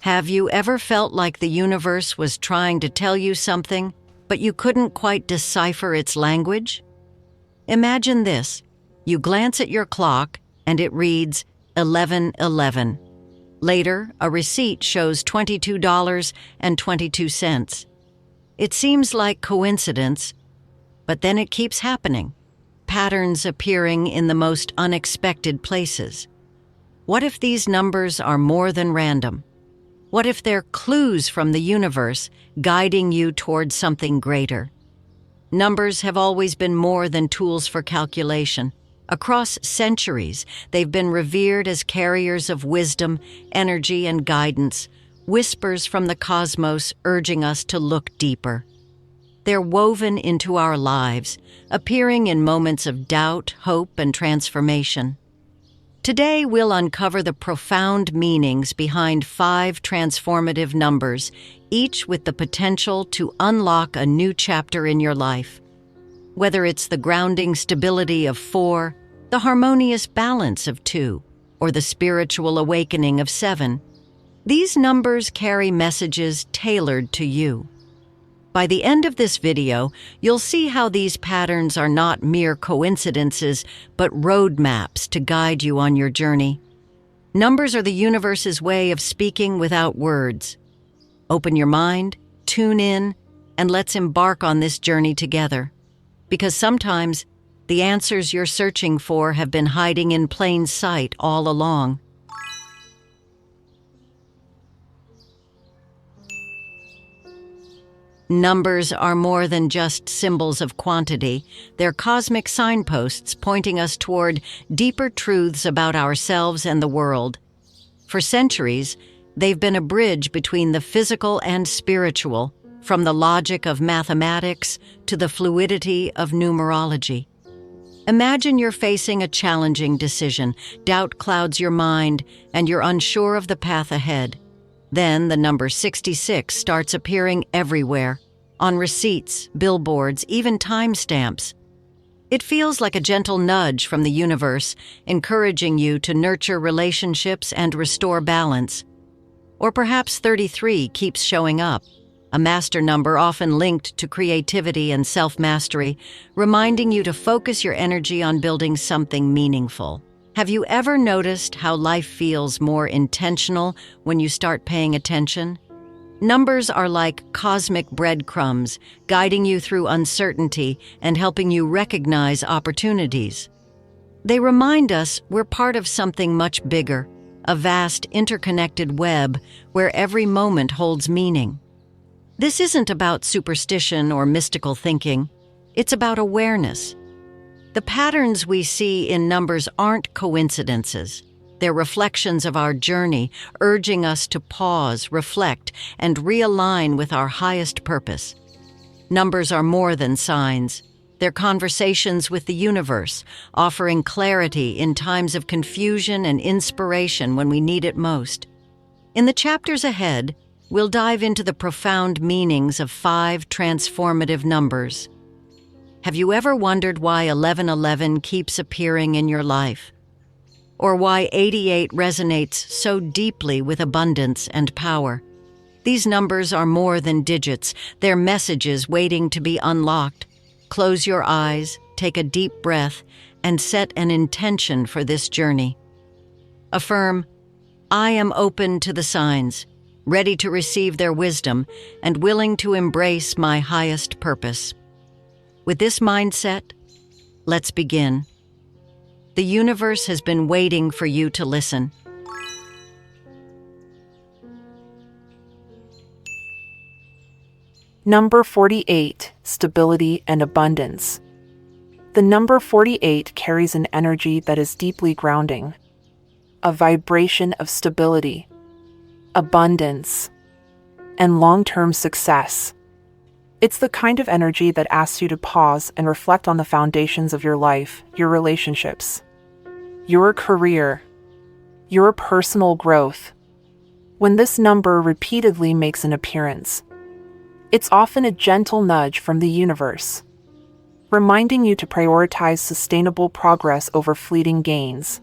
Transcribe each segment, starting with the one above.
Have you ever felt like the universe was trying to tell you something, but you couldn't quite decipher its language? Imagine this. You glance at your clock and it reads 11:11. Later, a receipt shows $22.22. It seems like coincidence, but then it keeps happening. Patterns appearing in the most unexpected places. What if these numbers are more than random? What if they're clues from the universe guiding you towards something greater? Numbers have always been more than tools for calculation. Across centuries, they've been revered as carriers of wisdom, energy, and guidance, whispers from the cosmos urging us to look deeper. They're woven into our lives, appearing in moments of doubt, hope, and transformation. Today, we'll uncover the profound meanings behind 5 transformative numbers, each with the potential to unlock a new chapter in your life. Whether it's the grounding stability of 4, the harmonious balance of 2, or the spiritual awakening of 7, these numbers carry messages tailored to you. By the end of this video, you'll see how these patterns are not mere coincidences, but roadmaps to guide you on your journey. Numbers are the universe's way of speaking without words. Open your mind, tune in, and let's embark on this journey together. Because sometimes, the answers you're searching for have been hiding in plain sight all along. Numbers are more than just symbols of quantity. They're cosmic signposts pointing us toward deeper truths about ourselves and the world. For centuries, they've been a bridge between the physical and spiritual, from the logic of mathematics to the fluidity of numerology. Imagine you're facing a challenging decision. Doubt clouds your mind, and you're unsure of the path ahead. Then the number 66 starts appearing everywhere, on receipts, billboards, even timestamps. It feels like a gentle nudge from the universe, encouraging you to nurture relationships and restore balance. Or perhaps 33 keeps showing up, a master number often linked to creativity and self-mastery, reminding you to focus your energy on building something meaningful. Have you ever noticed how life feels more intentional when you start paying attention? Numbers are like cosmic breadcrumbs, guiding you through uncertainty and helping you recognize opportunities. They remind us we're part of something much bigger, a vast interconnected web where every moment holds meaning. This isn't about superstition or mystical thinking. It's about awareness. The patterns we see in numbers aren't coincidences. They're reflections of our journey, urging us to pause, reflect, and realign with our highest purpose. Numbers are more than signs. They're conversations with the universe, offering clarity in times of confusion and inspiration when we need it most. In the chapters ahead, we'll dive into the profound meanings of 5 transformative numbers. Have you ever wondered why 1111 keeps appearing in your life? Or why 88 resonates so deeply with abundance and power? These numbers are more than digits. They're messages waiting to be unlocked. Close your eyes, take a deep breath, and set an intention for this journey. Affirm, I am open to the signs, ready to receive their wisdom, and willing to embrace my highest purpose. With this mindset, let's begin. The universe has been waiting for you to listen. Number 48, stability and abundance. The number 48 carries an energy that is deeply grounding, a vibration of stability, abundance, and long-term success. It's the kind of energy that asks you to pause and reflect on the foundations of your life, your relationships, your career, your personal growth. When this number repeatedly makes an appearance, it's often a gentle nudge from the universe, reminding you to prioritize sustainable progress over fleeting gains.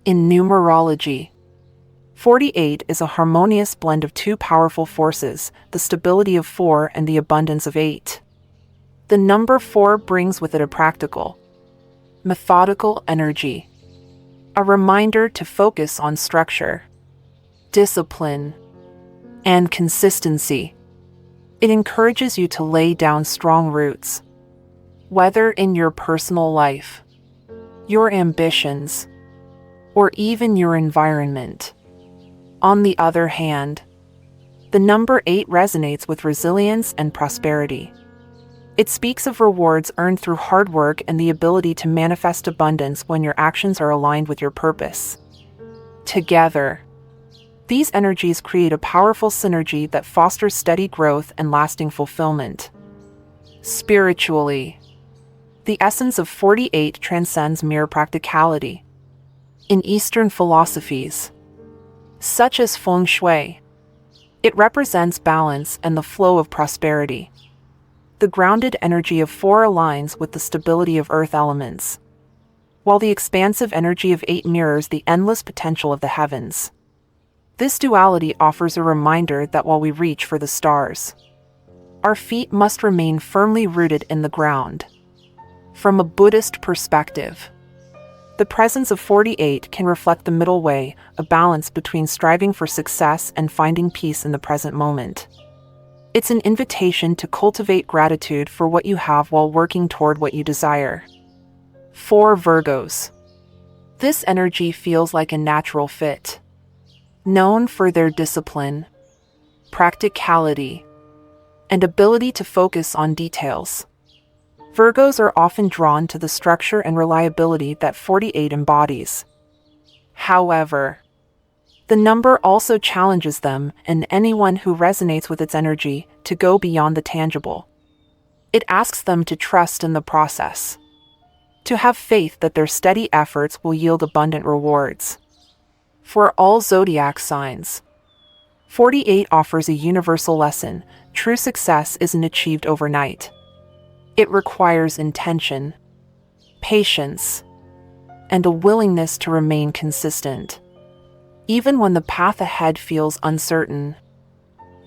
In numerology, 48 is a harmonious blend of two powerful forces, the stability of 4 and the abundance of 8. The number 4 brings with it a practical, methodical energy, a reminder to focus on structure, discipline, and consistency. It encourages you to lay down strong roots, whether in your personal life, your ambitions, or even your environment. On the other hand, the number 8 resonates with resilience and prosperity. It speaks of rewards earned through hard work and the ability to manifest abundance when your actions are aligned with your purpose. Together, these energies create a powerful synergy that fosters steady growth and lasting fulfillment. Spiritually, the essence of 48 transcends mere practicality. In Eastern philosophies, such as feng shui, it represents balance and the flow of prosperity. The grounded energy of 4 aligns with the stability of earth elements, while the expansive energy of 8 mirrors the endless potential of the heavens. This duality offers a reminder that while we reach for the stars, our feet must remain firmly rooted in the ground. From a Buddhist perspective, the presence of 48 can reflect the middle way, a balance between striving for success and finding peace in the present moment. It's an invitation to cultivate gratitude for what you have while working toward what you desire. For Virgos, this energy feels like a natural fit. Known for their discipline, practicality, and ability to focus on details, Virgos are often drawn to the structure and reliability that 48 embodies. However, the number also challenges them and anyone who resonates with its energy to go beyond the tangible. It asks them to trust in the process, to have faith that their steady efforts will yield abundant rewards. For all zodiac signs, 48 offers a universal lesson: true success isn't achieved overnight. It requires intention, patience, and a willingness to remain consistent, even when the path ahead feels uncertain.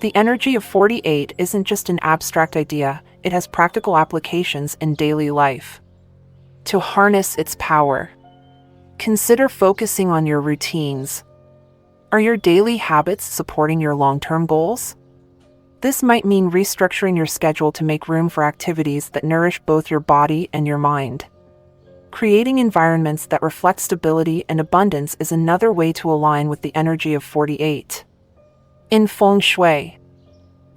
The energy of 48 isn't just an abstract idea, it has practical applications in daily life. To harness its power, consider focusing on your routines. Are your daily habits supporting your long-term goals? This might mean restructuring your schedule to make room for activities that nourish both your body and your mind. Creating environments that reflect stability and abundance is another way to align with the energy of 48. In feng shui,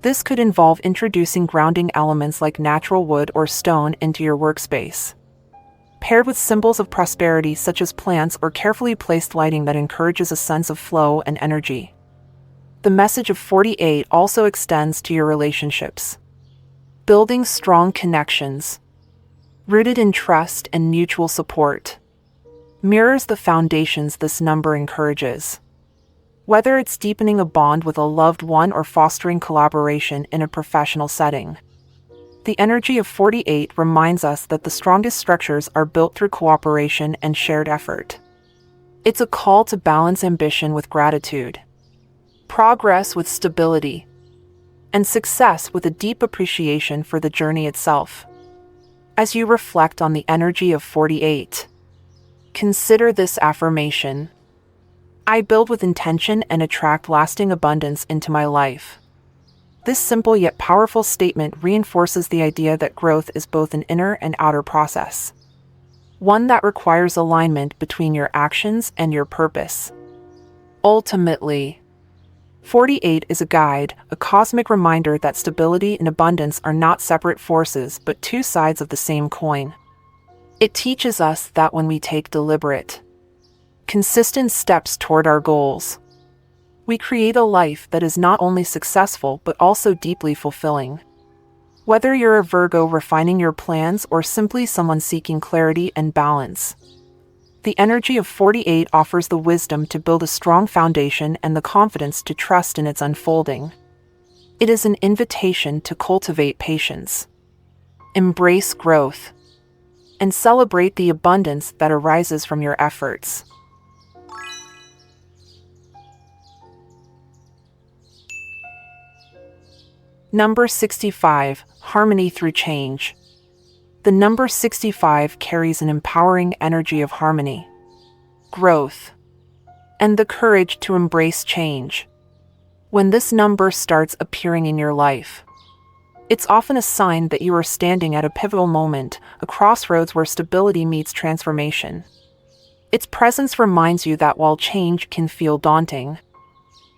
this could involve introducing grounding elements like natural wood or stone into your workspace, paired with symbols of prosperity such as plants or carefully placed lighting that encourages a sense of flow and energy. The message of 48 also extends to your relationships. Building strong connections, rooted in trust and mutual support, mirrors the foundations this number encourages. Whether it's deepening a bond with a loved one or fostering collaboration in a professional setting, the energy of 48 reminds us that the strongest structures are built through cooperation and shared effort. It's a call to balance ambition with gratitude, progress with stability, and success with a deep appreciation for the journey itself. As you reflect on the energy of 48, consider this affirmation: I build with intention and attract lasting abundance into my life. This simple yet powerful statement reinforces the idea that growth is both an inner and outer process, one that requires alignment between your actions and your purpose. Ultimately, 48 is a guide, a cosmic reminder that stability and abundance are not separate forces but two sides of the same coin. It teaches us that when we take deliberate, consistent steps toward our goals, we create a life that is not only successful but also deeply fulfilling. Whether you're a Virgo refining your plans or simply someone seeking clarity and balance, the energy of 48 offers the wisdom to build a strong foundation and the confidence to trust in its unfolding. It is an invitation to cultivate patience, embrace growth, and celebrate the abundance that arises from your efforts. Number 65, harmony through change. The number 65 carries an empowering energy of harmony, growth, and the courage to embrace change. When this number starts appearing in your life, it's often a sign that you are standing at a pivotal moment, a crossroads where stability meets transformation. Its presence reminds you that while change can feel daunting,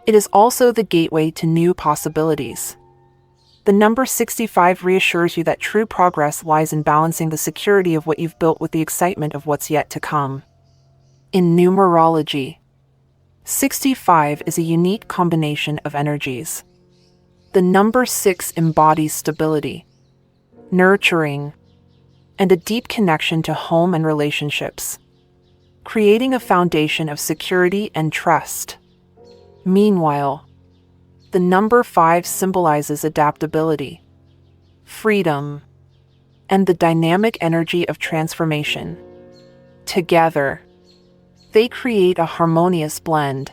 it is also the gateway to new possibilities. The number 65 reassures you that true progress lies in balancing the security of what you've built with the excitement of what's yet to come. In numerology, 65 is a unique combination of energies. The number 6 embodies stability, nurturing, and a deep connection to home and relationships, creating a foundation of security and trust. Meanwhile, the number 5 symbolizes adaptability, freedom, and the dynamic energy of transformation. Together, they create a harmonious blend,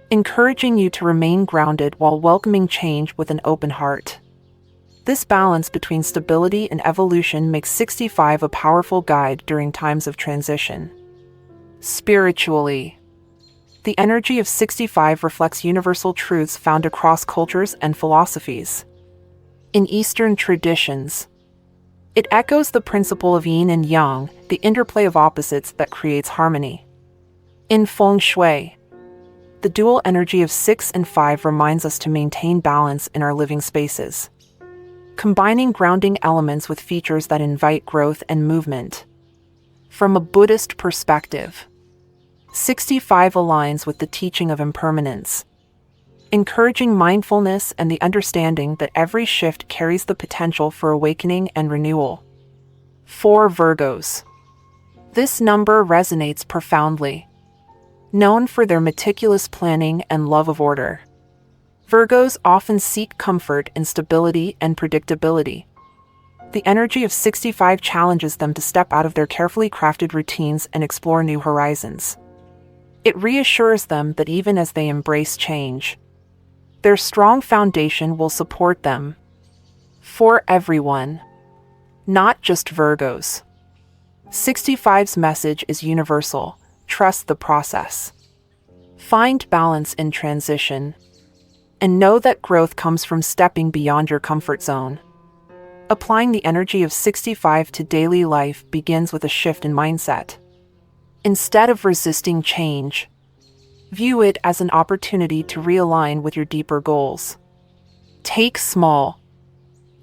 encouraging you to remain grounded while welcoming change with an open heart. This balance between stability and evolution makes 65 a powerful guide during times of transition. Spiritually, the energy of 65 reflects universal truths found across cultures and philosophies. In Eastern traditions, it echoes the principle of yin and yang, the interplay of opposites that creates harmony. In feng shui, the dual energy of 6 and 5 reminds us to maintain balance in our living spaces, combining grounding elements with features that invite growth and movement. From a Buddhist perspective, 65 aligns with the teaching of impermanence, encouraging mindfulness and the understanding that every shift carries the potential for awakening and renewal. For Virgos, this number resonates profoundly. Known for their meticulous planning and love of order, Virgos often seek comfort in stability and predictability. The energy of 65 challenges them to step out of their carefully crafted routines and explore new horizons. It reassures them that even as they embrace change, their strong foundation will support them. For everyone, not just Virgos, 65's message is universal: trust the process. Find balance in transition, and know that growth comes from stepping beyond your comfort zone. Applying the energy of 65 to daily life begins with a shift in mindset. Instead of resisting change, view it as an opportunity to realign with your deeper goals. Take small,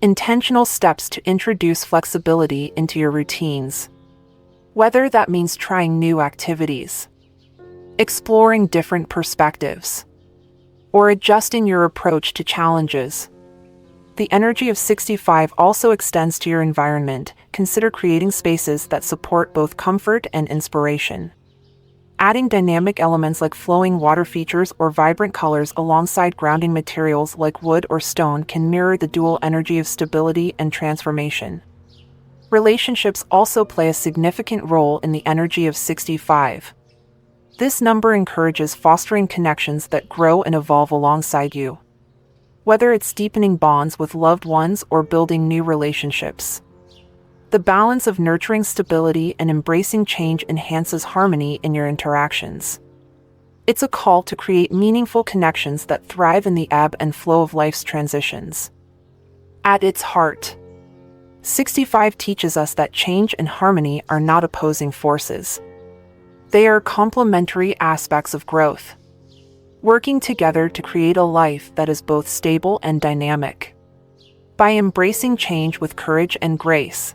intentional steps to introduce flexibility into your routines. Whether that means trying new activities, exploring different perspectives, or adjusting your approach to challenges. The energy of 65 also extends to your environment. Consider creating spaces that support both comfort and inspiration. Adding dynamic elements like flowing water features or vibrant colors alongside grounding materials like wood or stone can mirror the dual energy of stability and transformation. Relationships also play a significant role in the energy of 65. This number encourages fostering connections that grow and evolve alongside you, whether it's deepening bonds with loved ones or building new relationships. The balance of nurturing stability and embracing change enhances harmony in your interactions. It's a call to create meaningful connections that thrive in the ebb and flow of life's transitions. At its heart, 65 teaches us that change and harmony are not opposing forces. They are complementary aspects of growth, working together to create a life that is both stable and dynamic. By embracing change with courage and grace,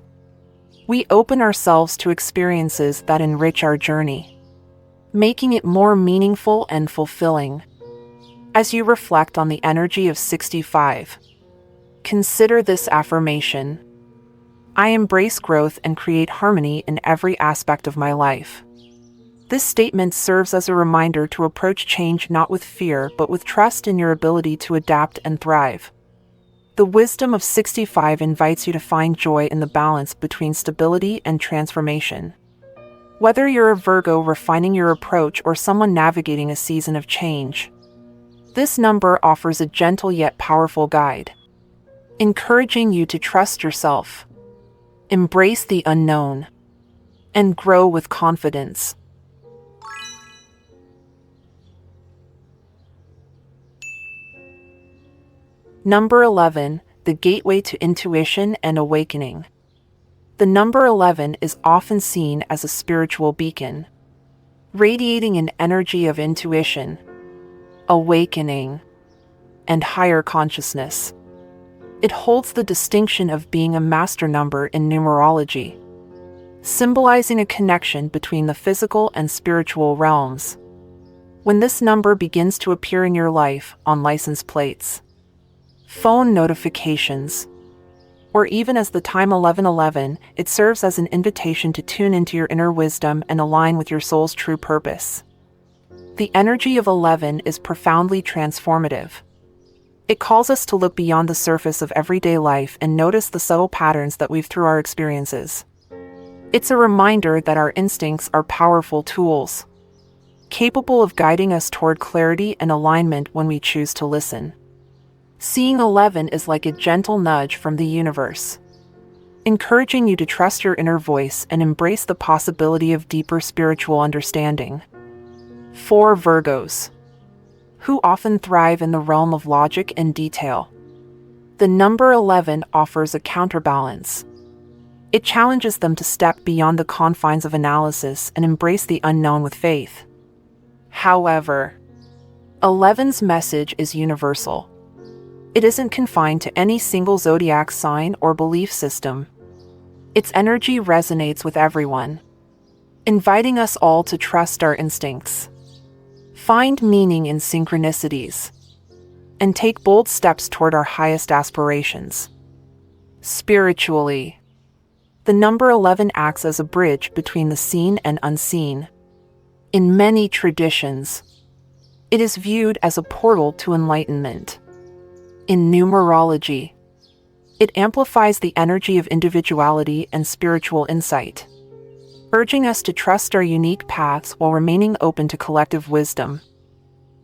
we open ourselves to experiences that enrich our journey, making it more meaningful and fulfilling. As you reflect on the energy of 65, consider this affirmation: I embrace growth and create harmony in every aspect of my life. This statement serves as a reminder to approach change not with fear but with trust in your ability to adapt and thrive. The wisdom of 65 invites you to find joy in the balance between stability and transformation. Whether you're a Virgo refining your approach or someone navigating a season of change, this number offers a gentle yet powerful guide. encouraging you to trust yourself, embrace the unknown, and grow with confidence. Number 11, the gateway to intuition and awakening. The number 11 is often seen as a spiritual beacon, radiating an energy of intuition, awakening, and higher consciousness. It holds the distinction of being a master number in numerology, symbolizing a connection between the physical and spiritual realms. When this number begins to appear in your life on license plates, phone notifications, or even as the time 1111, it serves as an invitation to tune into your inner wisdom and align with your soul's true purpose. The energy of 11 is profoundly transformative. It calls us to look beyond the surface of everyday life and notice the subtle patterns that weave through our experiences. It's a reminder that our instincts are powerful tools, capable of guiding us toward clarity and alignment when we choose to listen. Seeing 11 is like a gentle nudge from the universe, encouraging you to trust your inner voice and embrace the possibility of deeper spiritual understanding. For Virgos, who often thrive in the realm of logic and detail, the number 11 offers a counterbalance. It challenges them to step beyond the confines of analysis and embrace the unknown with faith. However, 11's message is universal. It isn't confined to any single zodiac sign or belief system. Its energy resonates with everyone, inviting us all to trust our instincts, find meaning in synchronicities, and take bold steps toward our highest aspirations. Spiritually, the number 11 acts as a bridge between the seen and unseen. In many traditions, it is viewed as a portal to enlightenment. In numerology, it amplifies the energy of individuality and spiritual insight, urging us to trust our unique paths while remaining open to collective wisdom.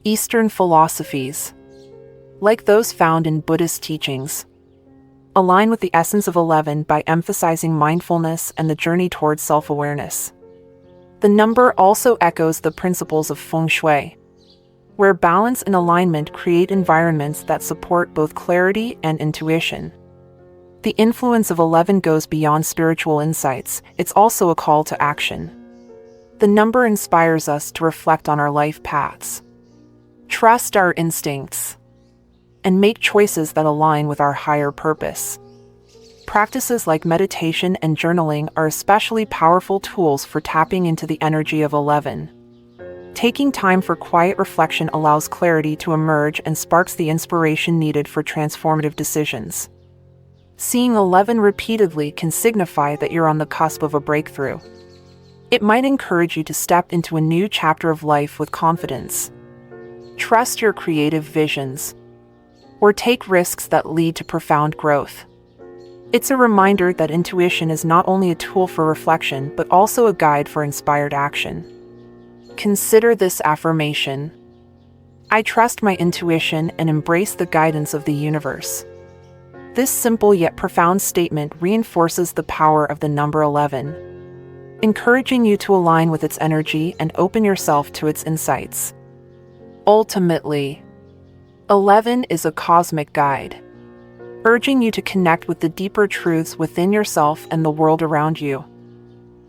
Eastern philosophies, like those found in Buddhist teachings, align with the essence of 11 by emphasizing mindfulness and the journey towards self-awareness. The number also echoes the principles of feng shui, where balance and alignment create environments that support both clarity and intuition. The influence of 11 goes beyond spiritual insights, it's also a call to action. The number inspires us to reflect on our life paths, trust our instincts, and make choices that align with our higher purpose. Practices like meditation and journaling are especially powerful tools for tapping into the energy of 11. Taking time for quiet reflection allows clarity to emerge and sparks the inspiration needed for transformative decisions. Seeing 11 repeatedly can signify that you're on the cusp of a breakthrough. It might encourage you to step into a new chapter of life with confidence. Trust your creative visions, or take risks that lead to profound growth. It's a reminder that intuition is not only a tool for reflection but also a guide for inspired action. Consider this affirmation: I trust my intuition and embrace the guidance of the universe. This simple yet profound statement reinforces the power of the number 11, encouraging you to align with its energy and open yourself to its insights. Ultimately, 11 is a cosmic guide, urging you to connect with the deeper truths within yourself and the world around you.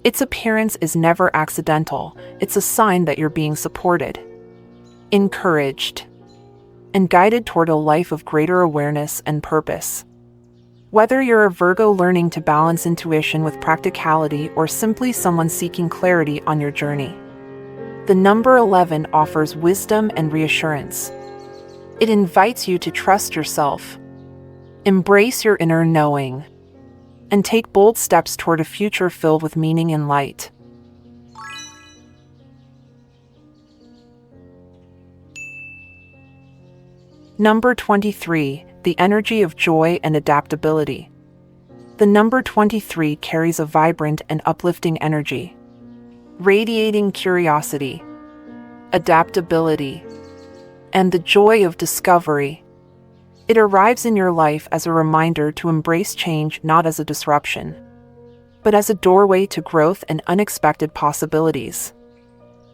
Its appearance is never accidental, it's a sign that you're being supported, encouraged, and guided toward a life of greater awareness and purpose. Whether you're a Virgo learning to balance intuition with practicality or simply someone seeking clarity on your journey, the number 11 offers wisdom and reassurance. It invites you to trust yourself, embrace your inner knowing, and take bold steps toward a future filled with meaning and light. Number 23, the energy of joy and adaptability. The number 23 carries a vibrant and uplifting energy, radiating curiosity, adaptability, and the joy of discovery. It arrives in your life as a reminder to embrace change not as a disruption, but as a doorway to growth and unexpected possibilities.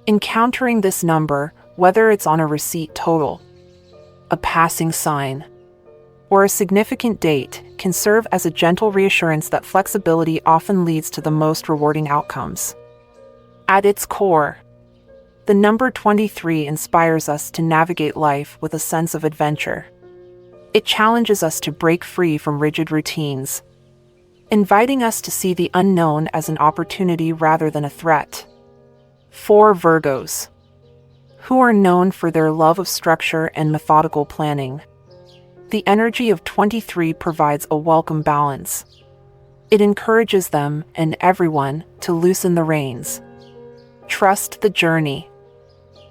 Encountering this number, whether it's on a receipt total, a passing sign, or a significant date, can serve as a gentle reassurance that flexibility often leads to the most rewarding outcomes. At its core, the number 23 inspires us to navigate life with a sense of adventure. It challenges us to break free from rigid routines, inviting us to see the unknown as an opportunity rather than a threat. For Virgos, who are known for their love of structure and methodical planning, the energy of 23 provides a welcome balance. It encourages them and everyone to loosen the reins, trust the journey,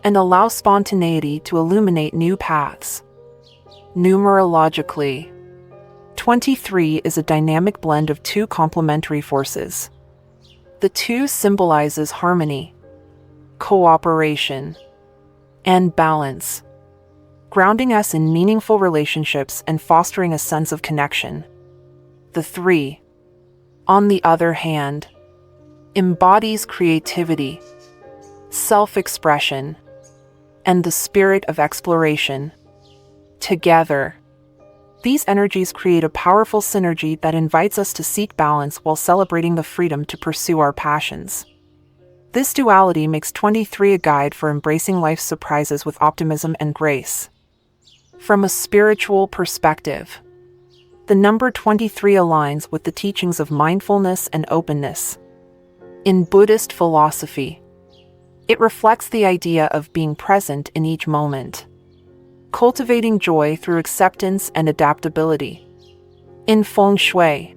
and allow spontaneity to illuminate new paths. Numerologically, 23 is a dynamic blend of two complementary forces. The two symbolizes harmony, cooperation, and balance, grounding us in meaningful relationships and fostering a sense of connection. The 3, on the other hand, embodies creativity, self-expression, and the spirit of exploration. Together, these energies create a powerful synergy that invites us to seek balance while celebrating the freedom to pursue our passions. This duality makes 23 a guide for embracing life's surprises with optimism and grace. From a spiritual perspective, the number 23 aligns with the teachings of mindfulness and openness. In Buddhist philosophy, it reflects the idea of being present in each moment, cultivating joy through acceptance and adaptability. In Feng Shui,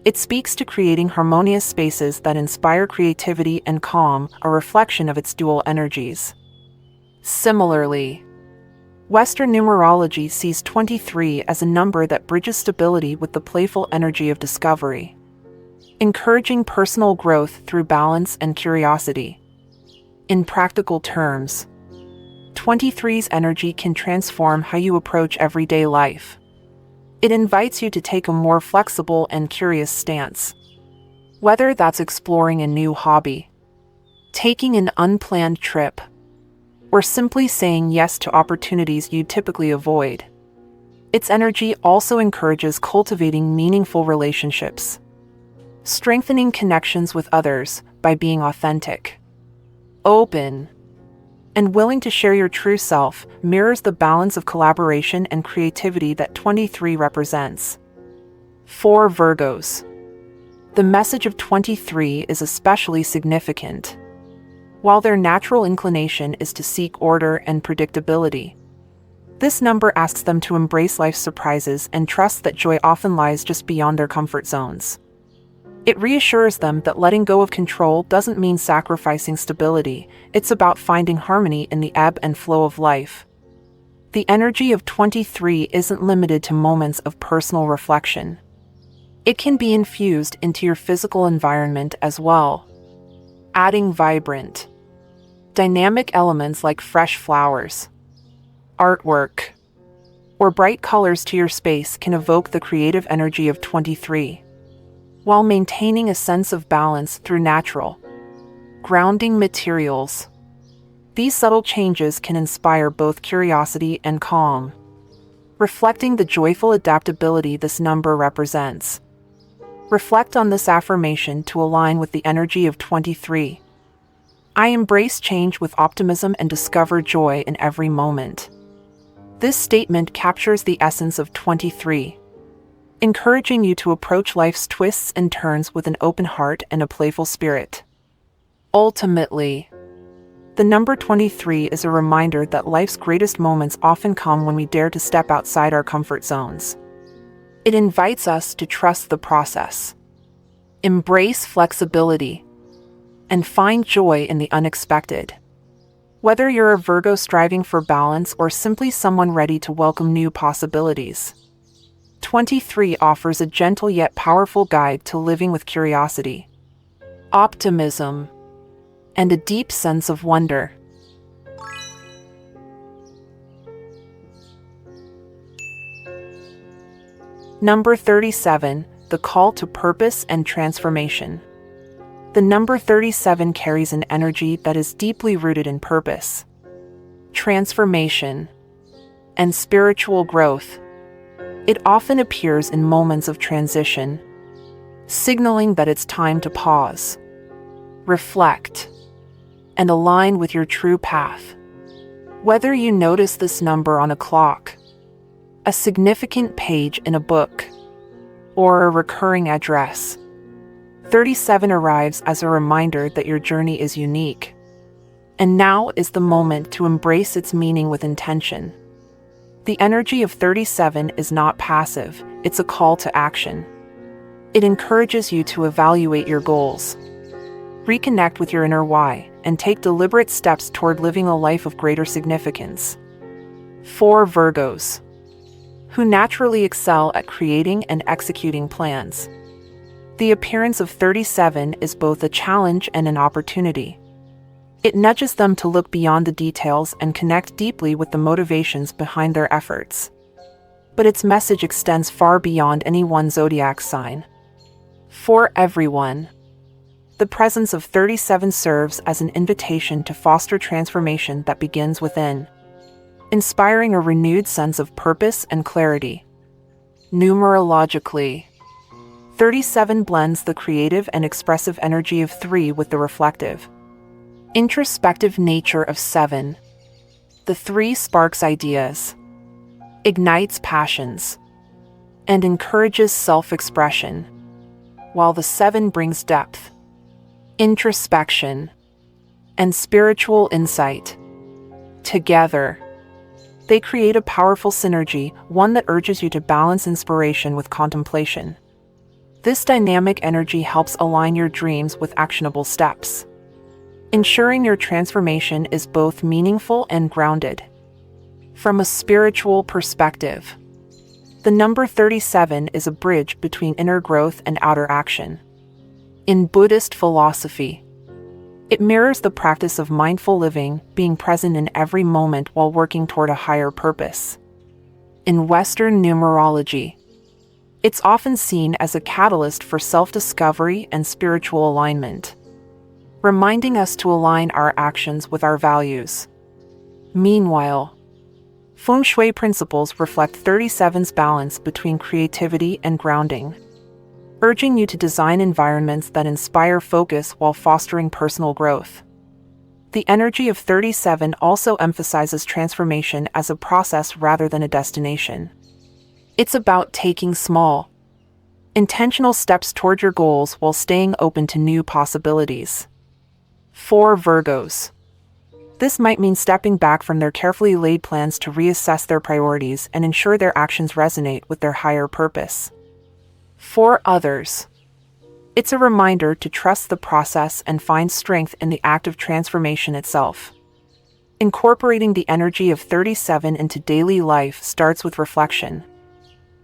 it speaks to creating harmonious spaces that inspire creativity and calm, a reflection of its dual energies. Similarly, Western numerology sees 23 as a number that bridges stability with the playful energy of discovery, encouraging personal growth through balance and curiosity. In practical terms, 23's energy can transform how you approach everyday life. It invites you to take a more flexible and curious stance. Whether that's exploring a new hobby, taking an unplanned trip, or simply saying yes to opportunities you typically avoid. Its energy also encourages cultivating meaningful relationships, strengthening connections with others by being authentic, open, and willing to share your true self. Mirrors the balance of collaboration and creativity that 23 represents. For Virgos, the message of 23 is especially significant. While their natural inclination is to seek order and predictability, this number asks them to embrace life's surprises and trust that joy often lies just beyond their comfort zones. It reassures them that letting go of control doesn't mean sacrificing stability. It's about finding harmony in the ebb and flow of life. The energy of 23 isn't limited to moments of personal reflection. It can be infused into your physical environment as well, adding vibrant, dynamic elements like fresh flowers, artwork, or bright colors to your space can evoke the creative energy of 23, while maintaining a sense of balance through natural, grounding materials. These subtle changes can inspire both curiosity and calm, reflecting the joyful adaptability this number represents. Reflect on this affirmation to align with the energy of 23. I embrace change with optimism and discover joy in every moment. This statement captures the essence of 23, encouraging you to approach life's twists and turns with an open heart and a playful spirit. Ultimately, the number 23 is a reminder that life's greatest moments often come when we dare to step outside our comfort zones. It invites us to trust the process, embrace flexibility, and find joy in the unexpected. Whether you're a Virgo striving for balance or simply someone ready to welcome new possibilities, 23 offers a gentle yet powerful guide to living with curiosity, optimism, and a deep sense of wonder. Number 37, the call to purpose and transformation. The number 37 carries an energy that is deeply rooted in purpose, transformation, and spiritual growth. It often appears in moments of transition, signaling that it's time to pause, reflect, and align with your true path. Whether you notice this number on a clock, a significant page in a book, or a recurring address, 37 arrives as a reminder that your journey is unique. And now is the moment to embrace its meaning with intention. The energy of 37 is not passive, it's a call to action. It encourages you to evaluate your goals, reconnect with your inner why, and take deliberate steps toward living a life of greater significance. For Virgos, who naturally excel at creating and executing plans, the appearance of 37 is both a challenge and an opportunity. It nudges them to look beyond the details and connect deeply with the motivations behind their efforts. But its message extends far beyond any one zodiac sign. For everyone, the presence of 37 serves as an invitation to foster transformation that begins within, inspiring a renewed sense of purpose and clarity. Numerologically, 37 blends the creative and expressive energy of 3 with the reflective, introspective nature of 7. The 3 sparks ideas, ignites passions, and encourages self-expression, while the 7 brings depth, introspection, and spiritual insight. Together, they create a powerful synergy, one that urges you to balance inspiration with contemplation. This dynamic energy helps align your dreams with actionable steps, ensuring your transformation is both meaningful and grounded. From a spiritual perspective, the number 37 is a bridge between inner growth and outer action. In Buddhist philosophy, it mirrors the practice of mindful living, being present in every moment while working toward a higher purpose. In Western numerology, it's often seen as a catalyst for self-discovery and spiritual alignment, reminding us to align our actions with our values. Meanwhile, Feng Shui principles reflect 37's balance between creativity and grounding, urging you to design environments that inspire focus while fostering personal growth. The energy of 37 also emphasizes transformation as a process rather than a destination. It's about taking small, intentional steps toward your goals while staying open to new possibilities. For Virgos, this might mean stepping back from their carefully laid plans to reassess their priorities and ensure their actions resonate with their higher purpose. For others, it's a reminder to trust the process and find strength in the act of transformation itself. Incorporating the energy of 37 into daily life starts with reflection.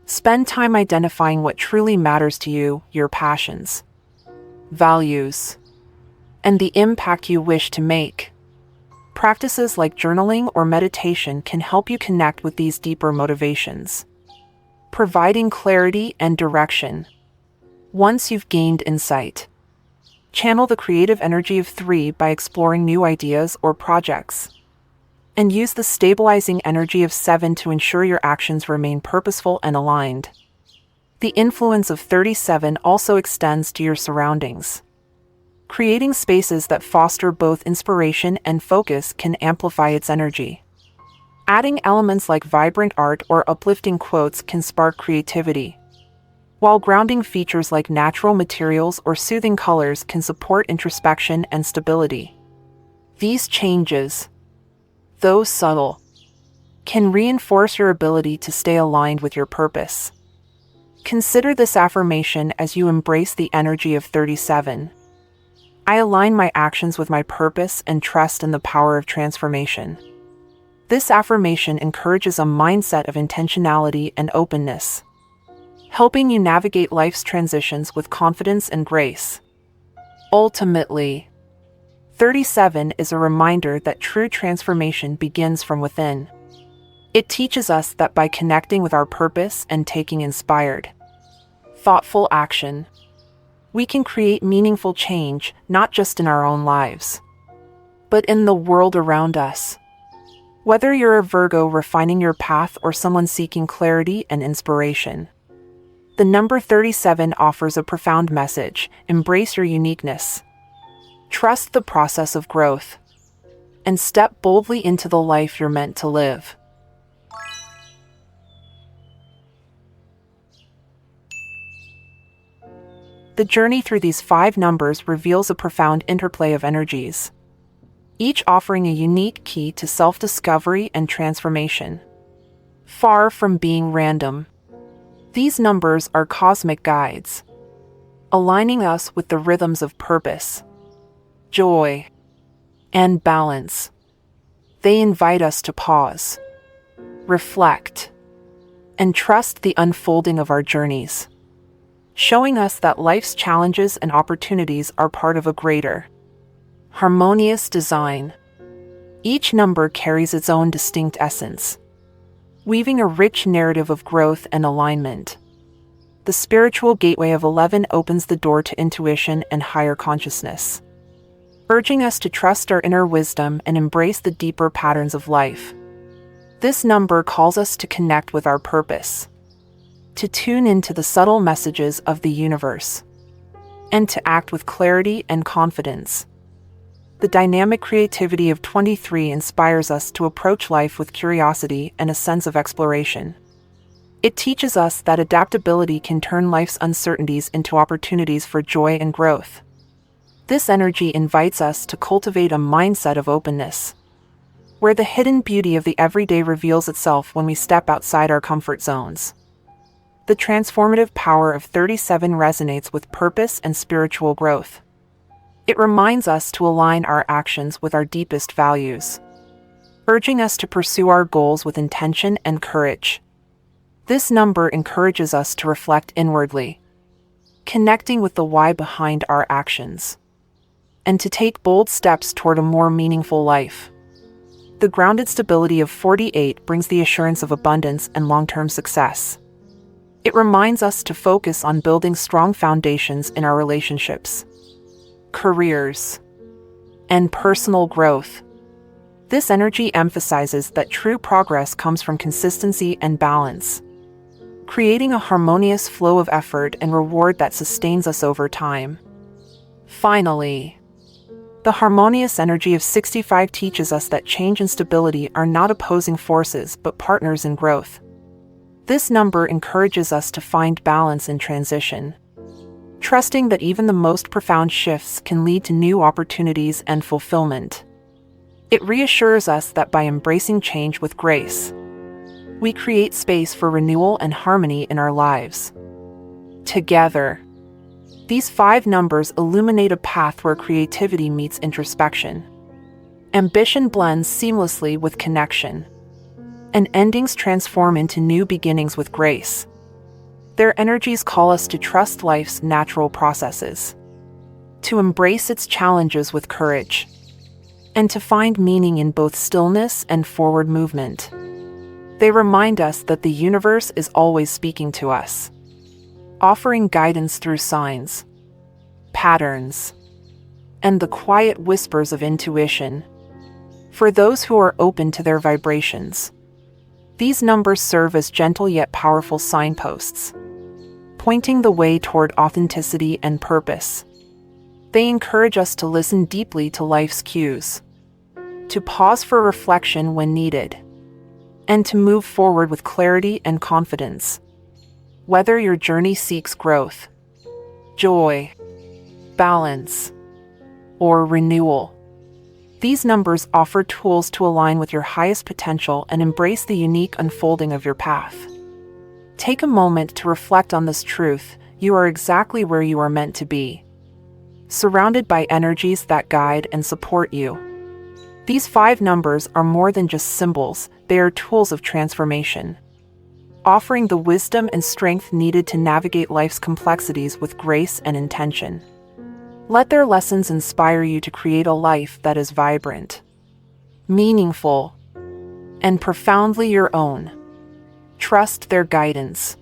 Spend time identifying what truly matters to you, your passions, values, and the impact you wish to make. Practices like journaling or meditation can help you connect with these deeper motivations, providing clarity and direction. Once you've gained insight, channel the creative energy of 3 by exploring new ideas or projects, and use the stabilizing energy of 7 to ensure your actions remain purposeful and aligned. The influence of 37 also extends to your surroundings. Creating spaces that foster both inspiration and focus can amplify its energy. Adding elements like vibrant art or uplifting quotes can spark creativity, while grounding features like natural materials or soothing colors can support introspection and stability. These changes, though subtle, can reinforce your ability to stay aligned with your purpose. Consider this affirmation as you embrace the energy of 37. I align my actions with my purpose and trust in the power of transformation. This affirmation encourages a mindset of intentionality and openness, helping you navigate life's transitions with confidence and grace. Ultimately, 37 is a reminder that true transformation begins from within. It teaches us that by connecting with our purpose and taking inspired, thoughtful action, we can create meaningful change not just in our own lives, but in the world around us. Whether you're a Virgo refining your path or someone seeking clarity and inspiration, the number 37 offers a profound message: embrace your uniqueness, trust the process of growth, and step boldly into the life you're meant to live. The journey through these 5 numbers reveals a profound interplay of energies, each offering a unique key to self-discovery and transformation. Far from being random, these numbers are cosmic guides, aligning us with the rhythms of purpose, joy, and balance. They invite us to pause, reflect, and trust the unfolding of our journeys, showing us that life's challenges and opportunities are part of a greater, harmonious design. Each number carries its own distinct essence, weaving a rich narrative of growth and alignment. The spiritual gateway of 11 opens the door to intuition and higher consciousness, urging us to trust our inner wisdom and embrace the deeper patterns of life. This number calls us to connect with our purpose, to tune into the subtle messages of the universe, and to act with clarity and confidence. The dynamic creativity of 23 inspires us to approach life with curiosity and a sense of exploration. It teaches us that adaptability can turn life's uncertainties into opportunities for joy and growth. This energy invites us to cultivate a mindset of openness, where the hidden beauty of the everyday reveals itself when we step outside our comfort zones. The transformative power of 37 resonates with purpose and spiritual growth. It reminds us to align our actions with our deepest values, urging us to pursue our goals with intention and courage. This number encourages us to reflect inwardly, connecting with the why behind our actions, and to take bold steps toward a more meaningful life. The grounded stability of 48 brings the assurance of abundance and long-term success. It reminds us to focus on building strong foundations in our relationships, careers, and personal growth. This energy emphasizes that true progress comes from consistency and balance, creating a harmonious flow of effort and reward that sustains us over time. Finally, the harmonious energy of 65 teaches us that change and stability are not opposing forces but partners in growth. This number encourages us to find balance in transition, trusting that even the most profound shifts can lead to new opportunities and fulfillment. It reassures us that by embracing change with grace, we create space for renewal and harmony in our lives. Together, these 5 numbers illuminate a path where creativity meets introspection, ambition blends seamlessly with connection, and endings transform into new beginnings with grace. Their energies call us to trust life's natural processes, to embrace its challenges with courage, and to find meaning in both stillness and forward movement. They remind us that the universe is always speaking to us, offering guidance through signs, patterns, and the quiet whispers of intuition. For those who are open to their vibrations, these numbers serve as gentle yet powerful signposts, pointing the way toward authenticity and purpose. They encourage us to listen deeply to life's cues, to pause for reflection when needed, and to move forward with clarity and confidence. Whether your journey seeks growth, joy, balance, or renewal, these numbers offer tools to align with your highest potential and embrace the unique unfolding of your path. Take a moment to reflect on this truth: you are exactly where you are meant to be, surrounded by energies that guide and support you. These 5 numbers are more than just symbols, they are tools of transformation, offering the wisdom and strength needed to navigate life's complexities with grace and intention. Let their lessons inspire you to create a life that is vibrant, meaningful, and profoundly your own. Trust their guidance.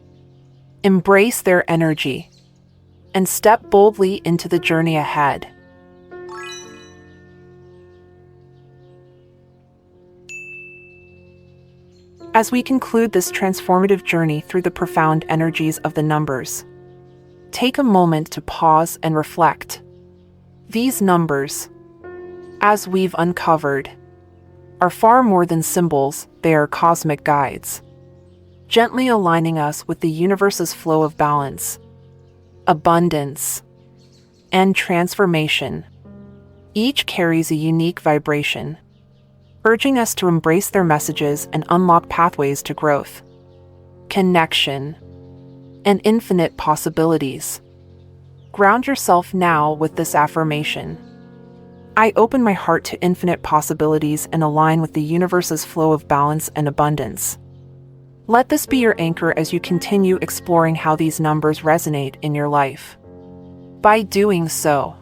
Embrace their energy. And step boldly into the journey ahead. As we conclude this transformative journey through the profound energies of the numbers, take a moment to pause and reflect. These numbers, as we've uncovered, are far more than symbols. They are cosmic guides, gently aligning us with the universe's flow of balance, abundance, and transformation. Each carries a unique vibration, urging us to embrace their messages and unlock pathways to growth, connection, and infinite possibilities. Ground yourself now with this affirmation. I open my heart to infinite possibilities and align with the universe's flow of balance and abundance. Let this be your anchor as you continue exploring how these numbers resonate in your life. By doing so,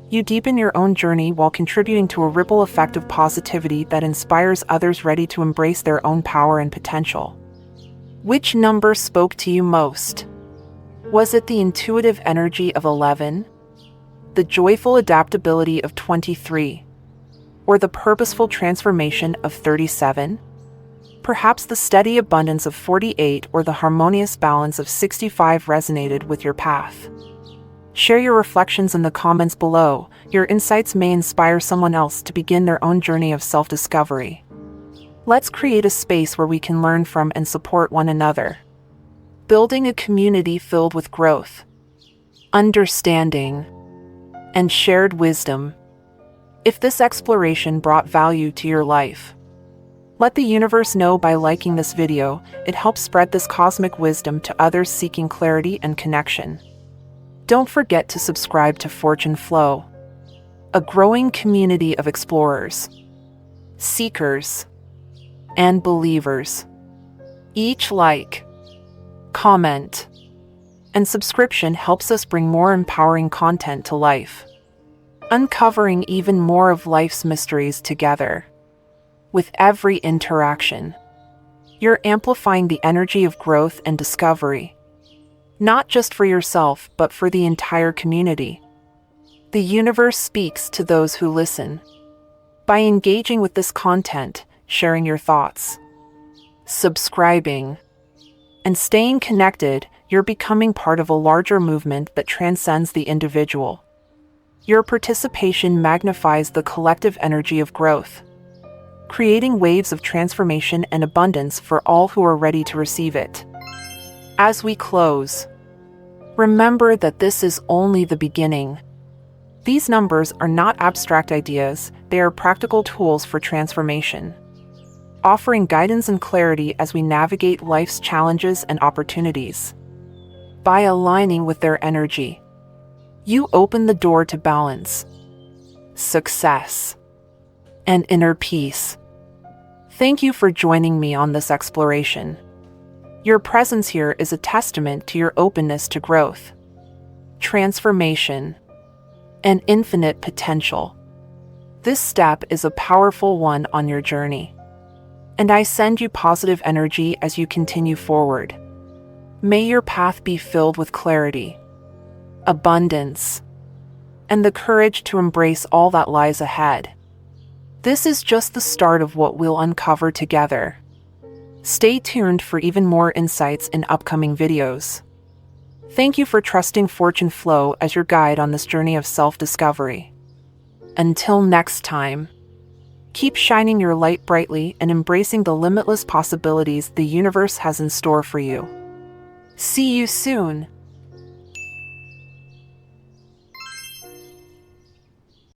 you deepen your own journey while contributing to a ripple effect of positivity that inspires others ready to embrace their own power and potential. Which number spoke to you most? Was it the intuitive energy of 11, the joyful adaptability of 23, or the purposeful transformation of 37? Perhaps the steady abundance of 48 or the harmonious balance of 65 resonated with your path. Share your reflections in the comments below. Your insights may inspire someone else to begin their own journey of self-discovery. Let's create a space where we can learn from and support one another, building a community filled with growth, understanding, and shared wisdom. If this exploration brought value to your life, let the universe know by liking this video. It helps spread this cosmic wisdom to others seeking clarity and connection. Don't forget to subscribe to Fortune Flow, a growing community of explorers, seekers, and believers. Each like, comment, and subscription helps us bring more empowering content to life, uncovering even more of life's mysteries together. With every interaction, you're amplifying the energy of growth and discovery, not just for yourself, but for the entire community. The universe speaks to those who listen. By engaging with this content, sharing your thoughts, subscribing, and staying connected, you're becoming part of a larger movement that transcends the individual. Your participation magnifies the collective energy of growth, creating waves of transformation and abundance for all who are ready to receive it. As we close, remember that this is only the beginning. These numbers are not abstract ideas, they are practical tools for transformation, offering guidance and clarity as we navigate life's challenges and opportunities. By aligning with their energy, you open the door to balance, success, and inner peace. Thank you for joining me on this exploration. Your presence here is a testament to your openness to growth, transformation, and infinite potential. This step is a powerful one on your journey, and I send you positive energy as you continue forward. May your path be filled with clarity, abundance, and the courage to embrace all that lies ahead. This is just the start of what we'll uncover together. Stay tuned for even more insights in upcoming videos. Thank you for trusting Fortune Flow as your guide on this journey of self-discovery. Until next time, keep shining your light brightly and embracing the limitless possibilities the universe has in store for you. See you soon.